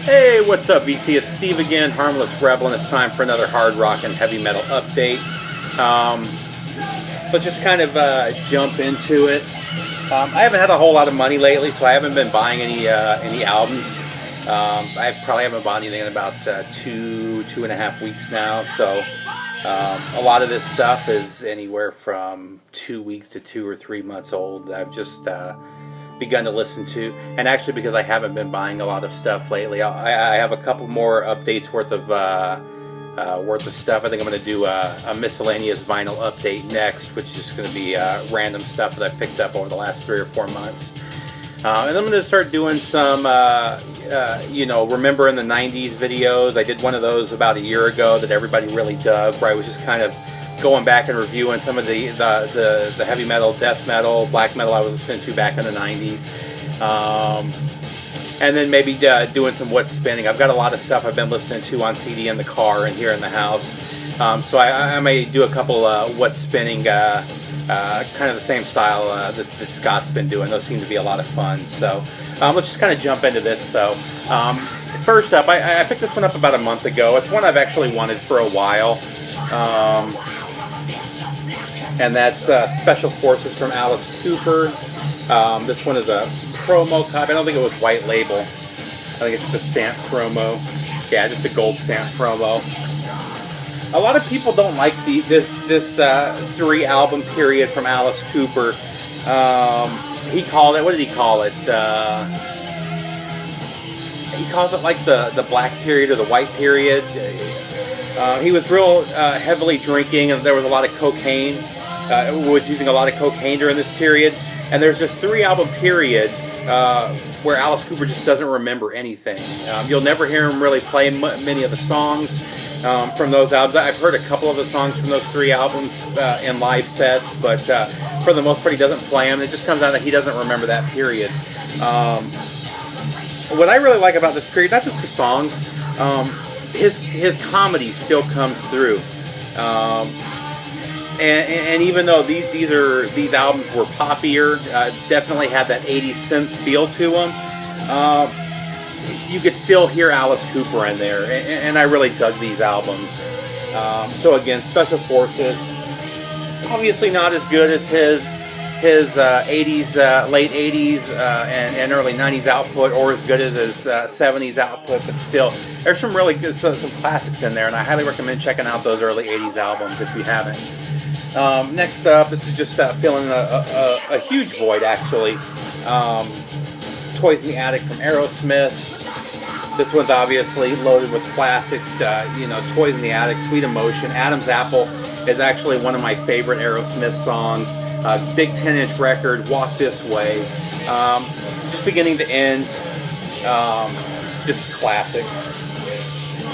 Hey, what's up, VC? It's Steve again, Harmless Rebel, and it's time for another hard rock and heavy metal update. Let's just kind of jump into it. I haven't had a whole lot of money lately, so I haven't been buying any albums. I probably haven't bought anything in about 2.5 weeks now. So a lot of this stuff is anywhere from 2 weeks to 2 or 3 months old. I've just begun to listen to, and actually because I haven't been buying a lot of stuff lately, I have a couple more updates worth of stuff. I think I'm going to do a miscellaneous vinyl update next, which is going to be random stuff that I picked up over the last 3 or 4 months. And I'm going to start doing some, remember in the 90s videos. I did one of those about a year ago that everybody really dug, where I was just kind of going back and reviewing some of the heavy metal, death metal, black metal I was listening to back in the 90s. And then maybe doing some what's spinning. I've got a lot of stuff I've been listening to on CD in the car and here in the house. So I may do a couple what's spinning, kind of the same style that Scott's been doing. Those seem to be a lot of fun. So let's just kind of jump into this, though. First up, I picked this one up about a month ago. It's one I've actually wanted for a while. And that's Special Forces from Alice Cooper. This one is a promo copy. I don't think it was white label. I think it's just a stamp promo. Yeah, just a gold stamp promo. A lot of people don't like this 3-album period from Alice Cooper. He called it, what did he call it? He calls it like the black period or the white period. He was real heavily drinking, and there was a lot of cocaine. Was using a lot of cocaine during this period. And there's this 3-album period where Alice Cooper just doesn't remember anything. You'll never hear him really play many of the songs from those albums. I've heard a couple of the songs from those 3 albums in live sets, but for the most part he doesn't play them. It just comes out that he doesn't remember that period. What I really like about this period, not just the songs, his comedy still comes through. And even though these albums were poppier, definitely had that 80s synth feel to them, you could still hear Alice Cooper in there, and I really dug these albums. So again, Special Forces, obviously not as good as his 80s, late 80s and early 90s output, or as good as his 70s output, but still, there's some really good, some classics in there, and I highly recommend checking out those early 80s albums if you haven't. Next up, this is just filling a huge void, actually. Toys in the Attic from Aerosmith. This one's obviously loaded with classics. Toys in the Attic, Sweet Emotion, Adam's Apple is actually one of my favorite Aerosmith songs. Big 10-inch record, Walk This Way. Just beginning to end, just classics.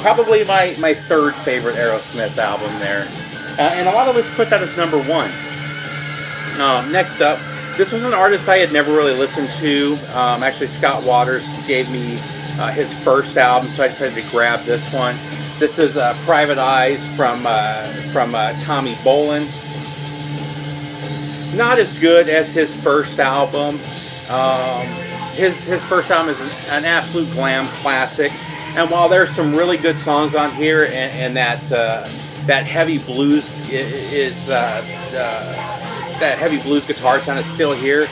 Probably my third favorite Aerosmith album there. And a lot of us put that as number 1. Next up, this was an artist I had never really listened to. Actually, Scott Waters gave me his first album, so I decided to grab this one. This is Private Eyes from Tommy Bolin. Not as good as his first album. His first album is an absolute glam classic. And while there's some really good songs on here, and that heavy blues that heavy blues guitar sound is still here,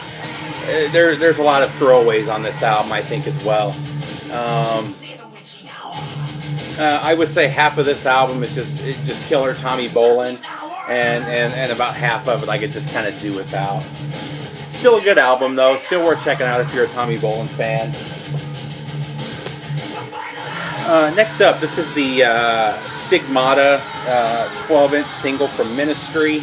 there's a lot of throwaways on this album, I think, as well. I would say half of this album is just killer Tommy Bolin, and about half of it I could just kind of do without. Still a good album, though. Still worth checking out if you're a Tommy Bolin fan. Next up, this is the Stigmata 12-inch single from Ministry.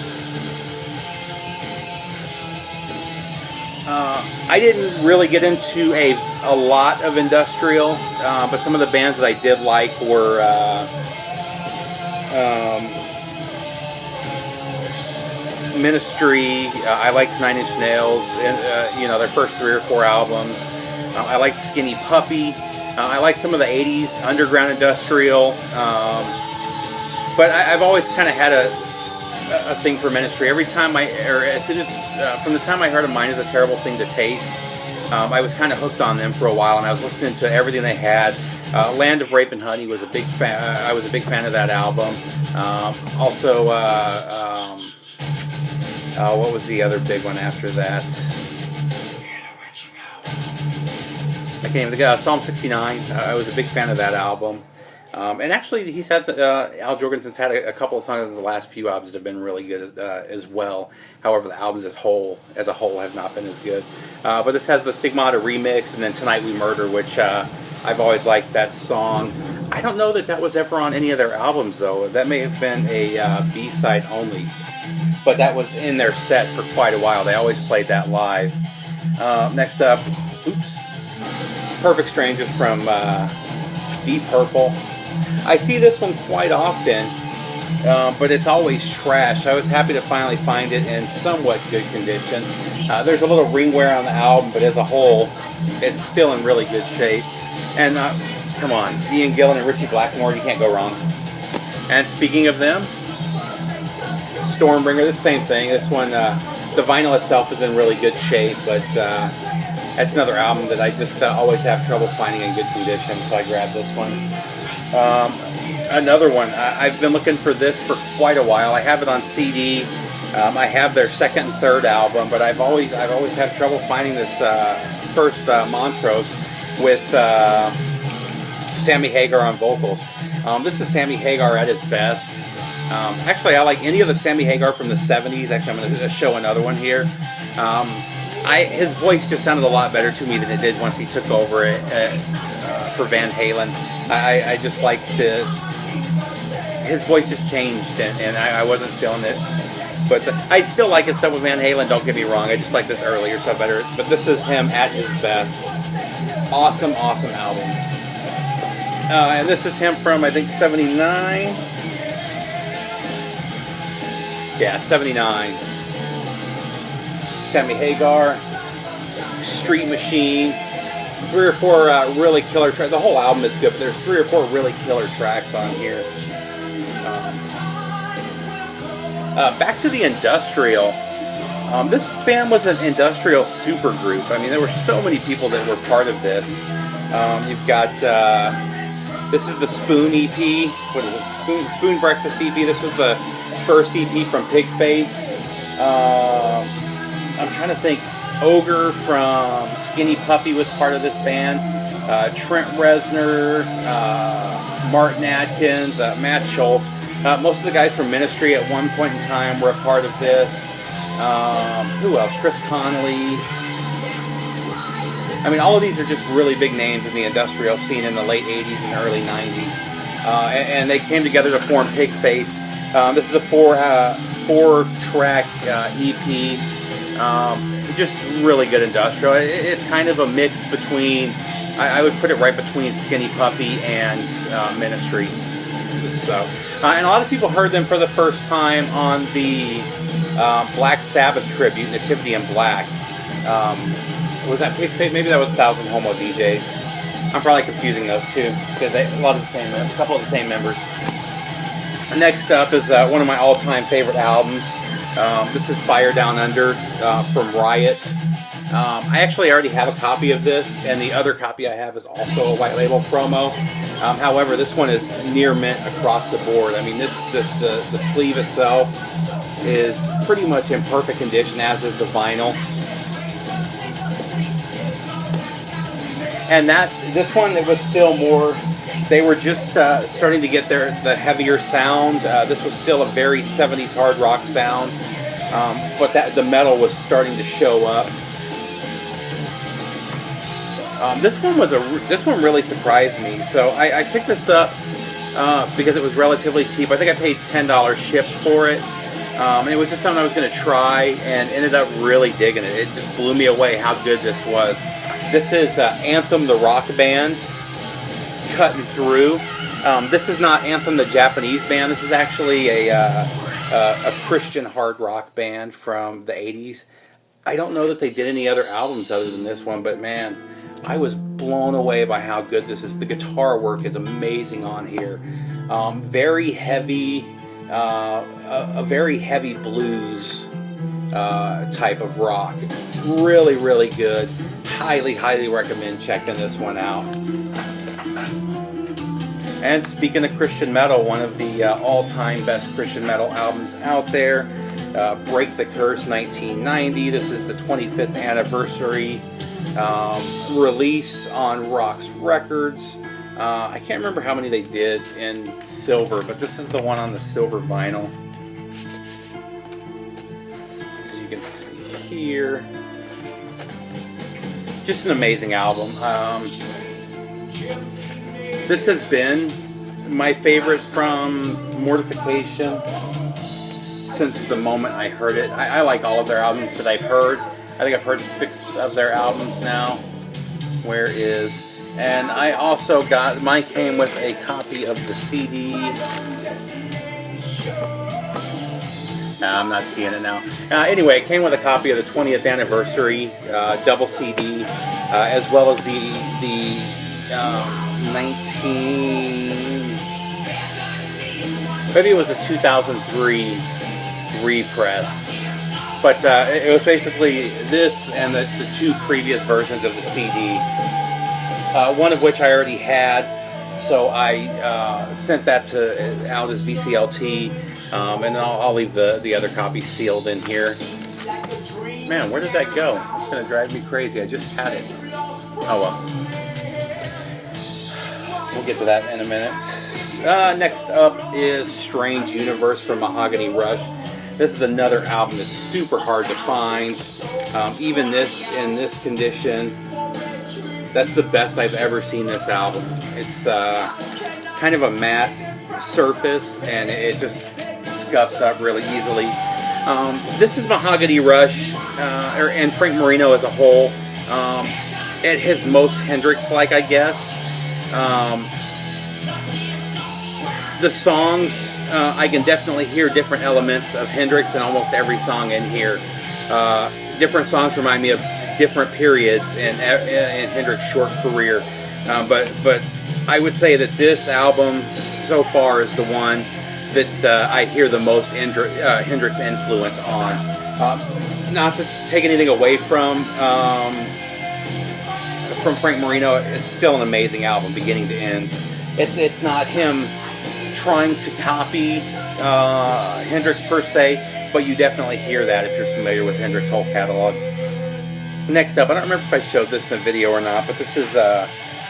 I didn't really get into a lot of industrial, but some of the bands that I did like were Ministry. I liked Nine Inch Nails, and their first 3 or 4 albums. I liked Skinny Puppy. I like some of the 80s underground industrial, but I've always kind of had a thing for Ministry. Every time from the time I heard of Mine Is a Terrible Thing to Taste, I was kind of hooked on them for a while, and I was listening to everything they had. Land of Rape and Honey was a big fan. I was a big fan of that album. Also, what was the other big one after that? I can't even think of Psalm 69. I was a big fan of that album. And actually, he's had Al Jorgensen's had a couple of songs in the last few albums that have been really good as well. However, the albums as a whole have not been as good. But this has the Stigmata remix, and then Tonight We Murder, which I've always liked that song. I don't know that was ever on any of their albums, though. That may have been a B-side only. But that was in their set for quite a while. They always played that live. Next up, Perfect Strangers from Deep Purple. I see this one quite often, but it's always trash. I was happy to finally find it in somewhat good condition. There's a little ring wear on the album, but as a whole, it's still in really good shape. And come on, Ian Gillan and Richie Blackmore, you can't go wrong. And speaking of them, Stormbringer, the same thing. This one, the vinyl itself is in really good shape, but that's another album that I just always have trouble finding in good condition, so I grabbed this one. Another one, I've been looking for this for quite a while. I have it on CD. I have their second and third album, but I've always had trouble finding this first Montrose with Sammy Hagar on vocals. This is Sammy Hagar at his best. Actually, I like any of the Sammy Hagar from the 70s. Actually, I'm going to show another one here. His voice just sounded a lot better to me than it did once he took over it for Van Halen. I just liked his voice just changed, and I wasn't feeling it. But I still like his stuff with Van Halen, don't get me wrong. I just like this earlier stuff better. But this is him at his best. Awesome, awesome album. And this is him from, I think, 79. Yeah, 79. Sammy Hagar, Street Machine, 3 or 4 really killer tracks. The whole album is good, but there's 3 or 4 really killer tracks on here. Back to the industrial. This band was an industrial supergroup. I mean, there were so many people that were part of this. You've got, this is the Spoon EP. What is it? Spoon Breakfast EP. This was the first EP from Pigface. I'm trying to think. Ogre from Skinny Puppy was part of this band. Trent Reznor, Martin Atkins, Matt Schultz. Most of the guys from Ministry at one point in time were a part of this. Who else? Chris Connolly. I mean, all of these are just really big names in the industrial scene in the late 80s and early 90s. And they came together to form Pigface. This is a 4-track EP. Just really good industrial. It's kind of a mix between, I would put it right between Skinny Puppy and Ministry. So, and a lot of people heard them for the first time on the Black Sabbath tribute, Nativity in Black. Was that Pigface? Maybe that was 1,000 Homo DJs. I'm probably confusing those two because a couple of the same members. Next up is one of my all-time favorite albums. This is Fire Down Under from Riot. I actually already have a copy of this, and the other copy I have is also a white label promo. However, this one is near mint across the board. I mean, the sleeve itself is pretty much in perfect condition, as is the vinyl. And this one, it was still more. They were just starting to get the heavier sound. This was still a very 70s hard rock sound, but the metal was starting to show up. This one really surprised me. So I picked this up because it was relatively cheap. I think I paid $10 shipped for it. And it was just something I was going to try, and ended up really digging it. It just blew me away how good this was. This is Anthem, the rock band, cutting through. This is not Anthem, the Japanese band. This is actually a Christian hard rock band from the 80s. I don't know that they did any other albums other than this one, but man, I was blown away by how good this is. The guitar work is amazing on here. Very heavy, a very heavy blues type of rock. Really, really good. Highly, highly recommend checking this one out. And speaking of Christian metal, one of the all-time best Christian metal albums out there, Break the Curse 1990. This is the 25th anniversary release on Rox Records. I can't remember how many they did in silver, but this is the one on the silver vinyl. As you can see here. Just an amazing album. This has been my favorite from Mortification since the moment I heard it. I like all of their albums that I've heard. I think I've heard 6 of their albums now. Where is... And I also got... Mine came with a copy of the CD. I'm not seeing it now. Anyway, it came with a copy of the 20th anniversary double CD, as well as the 2003 repress. But it was basically this and the 2 previous versions of the CD, one of which I already had. So I sent that out as BCLT, and then I'll leave the other copy sealed in here. Man, where did that go? It's going to drive me crazy. I just had it. Oh well. We'll get to that in a minute. Next up is Strange Universe from Mahogany Rush. This is another album that's super hard to find. Even this, in this condition, that's the best I've ever seen this album. It's kind of a matte surface, and it just scuffs up really easily. This is Mahogany Rush, and Frank Marino as a whole, at his most Hendrix-like, I guess. The songs, I can definitely hear different elements of Hendrix in almost every song in here. Different songs remind me of different periods in Hendrix's short career, but I would say that this album so far is the one that I hear the most Hendrix influence on. Not to take anything away from Frank Marino, it's still an amazing album, beginning to end. It's not him trying to copy Hendrix per se, but you definitely hear that if you're familiar with Hendrix's whole catalog. Next up, I don't remember if I showed this in a video or not, but this is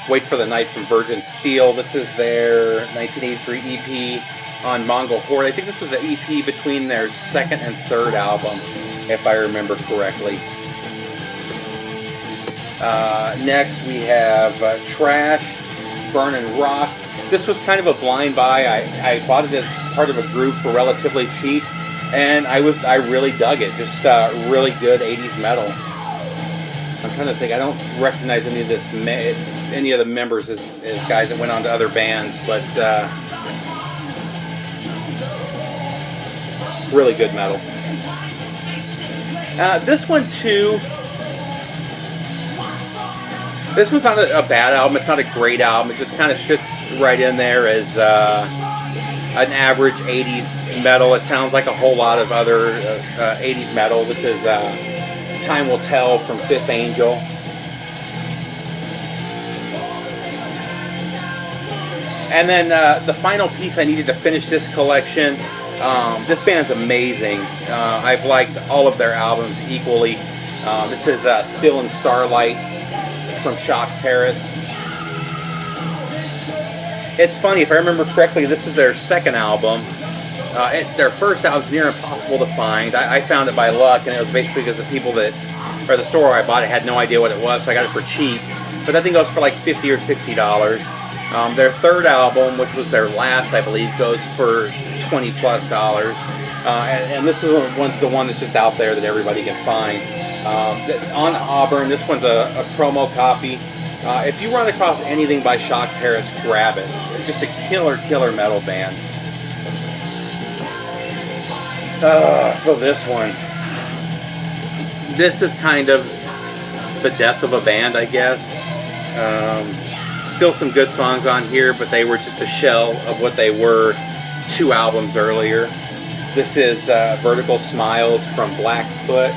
Wait for the Night from Virgin Steel. This is their 1983 EP on Mongol Horde. I think this was the EP between their 2nd and 3rd album, if I remember correctly. Next, we have Trash, Burn and Rock. This was kind of a blind buy. I bought it as part of a group for relatively cheap, and I really dug it. Just really good 80s metal. I'm trying to think. I don't recognize any of the members as guys that went on to other bands, but really good metal. This one too. This one's not a bad album. It's not a great album. It just kind of sits right in there as an average 80s metal. It sounds like a whole lot of other 80s metal. This is Time Will Tell from Fifth Angel. And then the final piece I needed to finish this collection. This band's amazing. I've liked all of their albums equally. This is Still in Starlight from Shock Paris. It's funny, if I remember correctly, this is their 2nd album. Their first album's near impossible to find. I found it by luck, and it was basically because the people the store where I bought it had no idea what it was, so I got it for cheap. But that thing goes for like $50 or $60. Their 3rd album, which was their last, I believe, goes for $20+. And this is the one that's just out there that everybody can find. On Auburn, this one's a promo copy. If you run across anything by Shock Paris, grab it. It's just a killer metal band. So this one. This is kind of the death of a band, I guess. Still some good songs on here, but they were just a shell of what they were 2 albums earlier. This is Vertical Smiles from Blackfoot.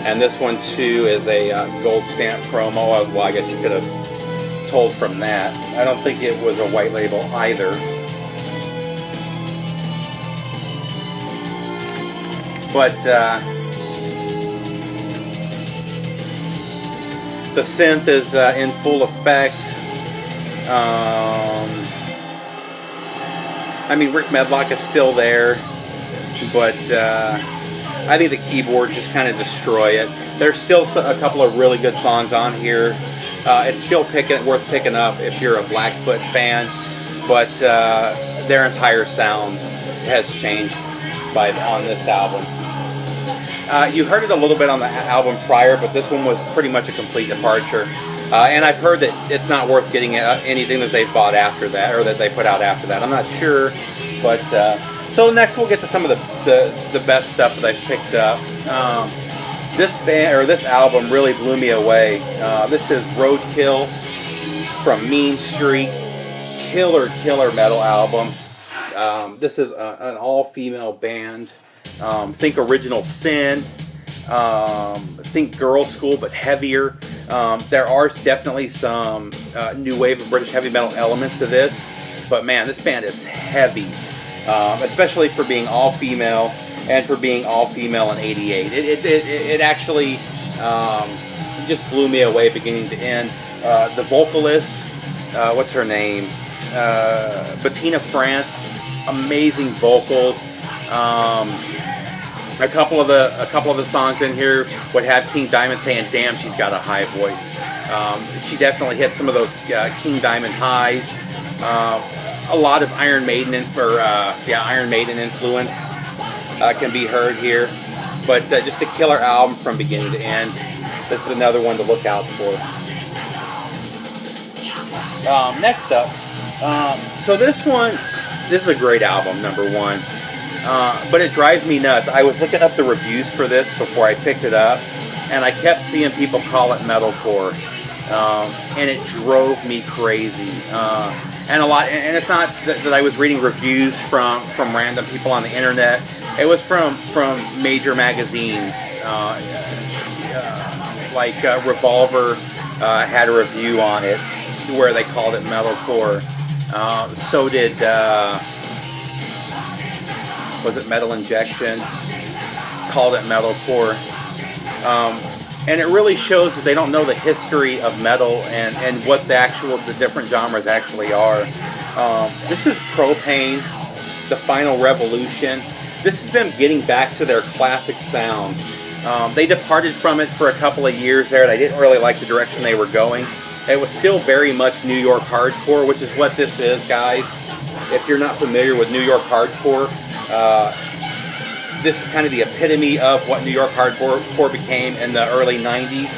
And this one too is a gold stamp promo. Well, I guess you could have told from that. I don't think it was a white label either. But the synth is in full effect. I mean, Rick Medlock is still there, but I think the keyboards just kind of destroy it. There's still a couple of really good songs on here. It's still worth picking up if you're a Blackfoot fan, but their entire sound has changed on this album. You heard it a little bit on the album prior, but this one was pretty much a complete departure. And I've heard that it's not worth getting anything that they've bought after that, or that they put out after that. I'm not sure, but so next we'll get to some of the best stuff that I've picked up. This album really blew me away. This is Roadkill from Mean Street, killer metal album. This is an all-female band. Think Original Sin, think Girl School, but heavier. There are definitely some new wave of British heavy metal elements to this, but man, this band is heavy, especially for being all female and for being all female in '88. It actually just blew me away beginning to end. The vocalist, what's her name? Bettina France, amazing vocals. A couple of the songs in here would have King Diamond saying, "Damn, she's got a high voice." She definitely hit some of those King Diamond highs. A lot of Iron Maiden influence can be heard here, but just a killer album from beginning to end. This is another one to look out for. Next up, so this is a great album, number one. But it drives me nuts. I was looking up the reviews for this before I picked it up, and I kept seeing people call it metalcore, and it drove me crazy. And it's not that I was reading reviews from random people on the internet. It was from major magazines, like Revolver had a review on it where they called it metalcore. So did. Was it Metal Injection? Called it metalcore. And it really shows that they don't know the history of metal and what the different genres actually are. This is Propane, The Final Revolution. This is them getting back to their classic sound. They departed from it for a couple of years there, and I didn't really like the direction they were going. It was still very much New York hardcore, which is what this is, guys. If you're not familiar with New York hardcore, this is kind of the epitome of what New York hardcore became in the early 90s.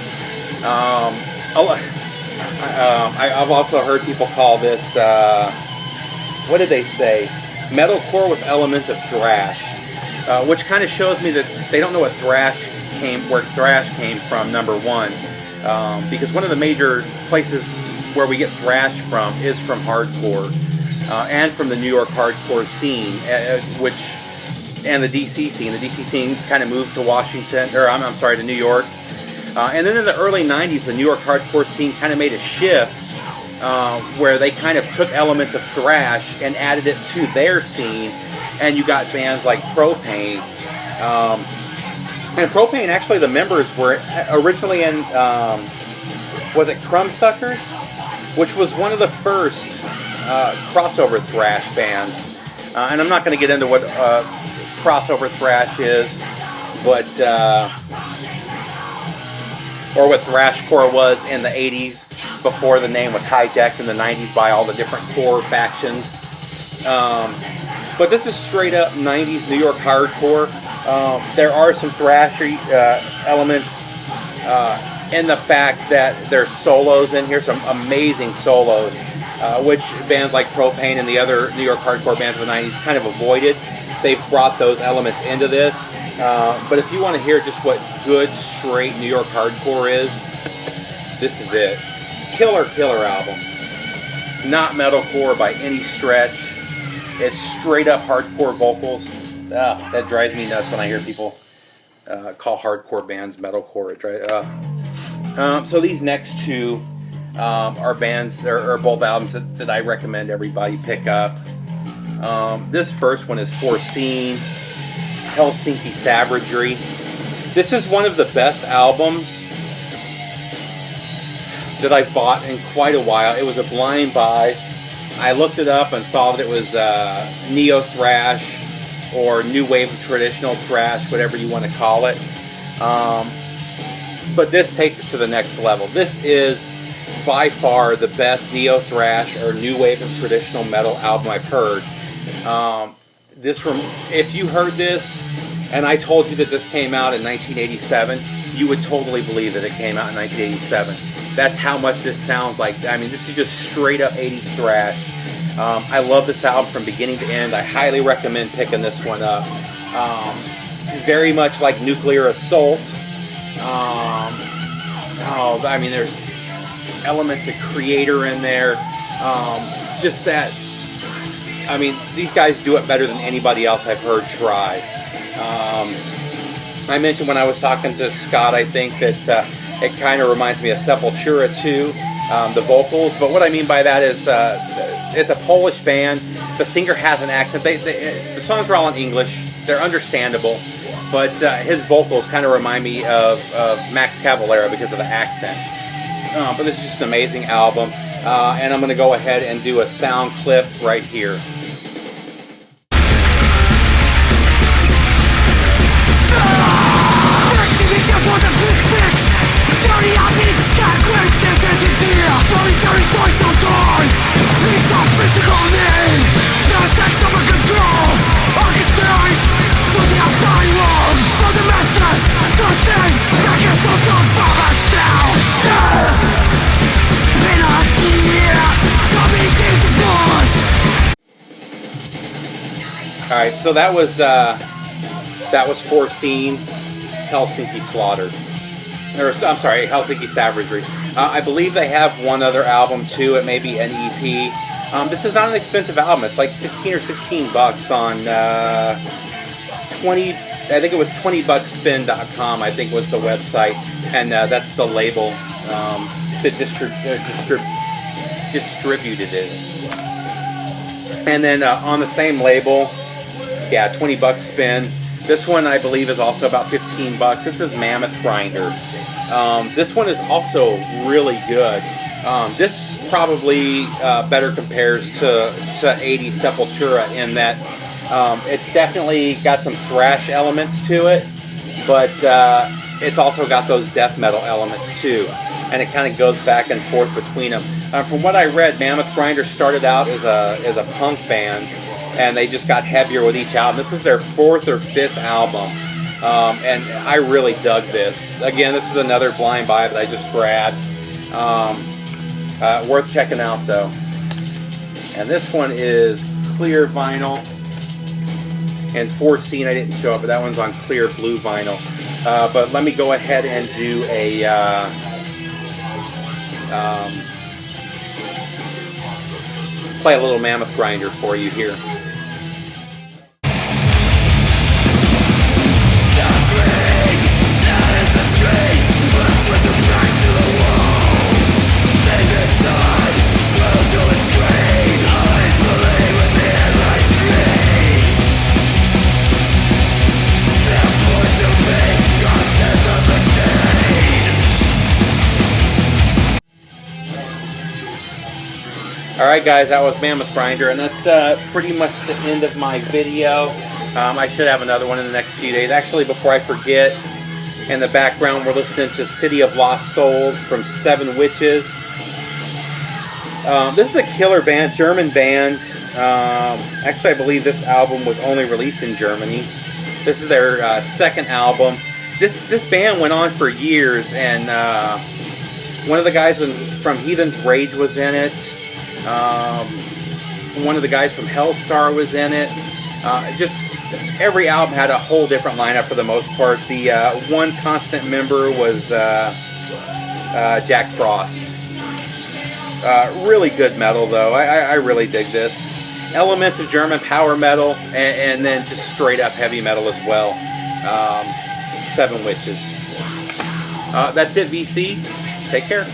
I've also heard people call this, what did they say? Metalcore with elements of thrash, which kind of shows me that they don't know where thrash came from, number one. Because one of the major places where we get thrash from is from hardcore. And from the New York hardcore scene, and the DC scene. The DC scene kind of moved to Washington, or I'm sorry, to New York. And then in the early 90s, the New York hardcore scene kind of made a shift where they kind of took elements of thrash and added it to their scene, and you got bands like Propane. And Propane, actually, the members were originally in, was it Crumbsuckers? Which was one of the first crossover thrash bands, and I'm not going to get into what crossover thrash is, but or what thrashcore was in the 80s before the name was hijacked in the 90s by all the different core factions. But this is straight up 90s New York hardcore. There are some thrashy elements in the fact that there's solos in here, some amazing solos. Which bands like Propane and the other New York hardcore bands of the 90s kind of avoided. They've brought those elements into this. But if you want to hear just what good, straight New York hardcore is, this is it. Killer album. Not metalcore by any stretch. It's straight up hardcore vocals. That drives me nuts when I hear people call hardcore bands metalcore. So these next two, are bands or both albums that I recommend everybody pick up. This first one is Foreseen, Helsinki Savagery. This is one of the best albums that I've bought in quite a while. It was a blind buy. I looked it up and saw that it was neo thrash or new wave of traditional thrash, whatever you want to call it. But this takes it to the next level. This is by far the best neo thrash or new wave of traditional metal album I've heard. If you heard this and I told you that this came out in 1987, you would totally believe that it came out in 1987. That's how much this sounds like. I mean, this is just straight up 80s thrash. I love this album from beginning to end. I highly recommend picking this one up. Very much like Nuclear Assault. I mean, there's elements of Creator in there. Just that. I mean, these guys do it better than anybody else I've heard try. I mentioned when I was talking to Scott, I think that it kind of reminds me of Sepultura too, the vocals. But what I mean by that is it's a Polish band. The singer has an accent. The songs are all in English. They're understandable. But his vocals kind of remind me of Max Cavalera because of the accent. But this is just an amazing album. And I'm going to go ahead and do a sound clip right here. Alright, so that was Foreseen, Helsinki Slaughter. Or, I'm sorry, Helsinki Savagery. I believe they have one other album too. It may be an EP. This is not an expensive album. It's like 15 or 16 bucks on 20. I think it was 20buckspin.com. I think was the website, and that's the label that distributed it. And then on the same label, yeah, 20 bucks spin. This one I believe is also about 15 bucks. This is Mammoth Grinder. This one is also really good. This probably better compares to 80s Sepultura in that it's definitely got some thrash elements to it, but it's also got those death metal elements too, and it kind of goes back and forth between them. From what I read, Mammoth Grinder started out as a punk band, and they just got heavier with each album. This was their 4th or 5th album, and I really dug this. Again, this is another blind buy that I just grabbed. Worth checking out though. And this one is clear vinyl. And Foreseen I didn't show up, but that one's on clear blue vinyl. But let me go ahead and do a play a little Mammoth Grinder for you here. Alright guys, that was Mammoth Grinder, and that's pretty much the end of my video. I should have another one in the next few days. Actually, before I forget, in the background we're listening to City of Lost Souls from Seven Witches. This is a killer band, German band. Actually, I believe this album was only released in Germany. This is their second album. This band went on for years, and one of the guys from Heathen's Rage was in it. One of the guys from Hellstar was in it. Just every album had a whole different lineup for the most part. The one constant member was Jack Frost. Really good metal though. I really dig this. Elements of German power metal and then just straight up heavy metal as well. Seven Witches. That's it, VC. Take care.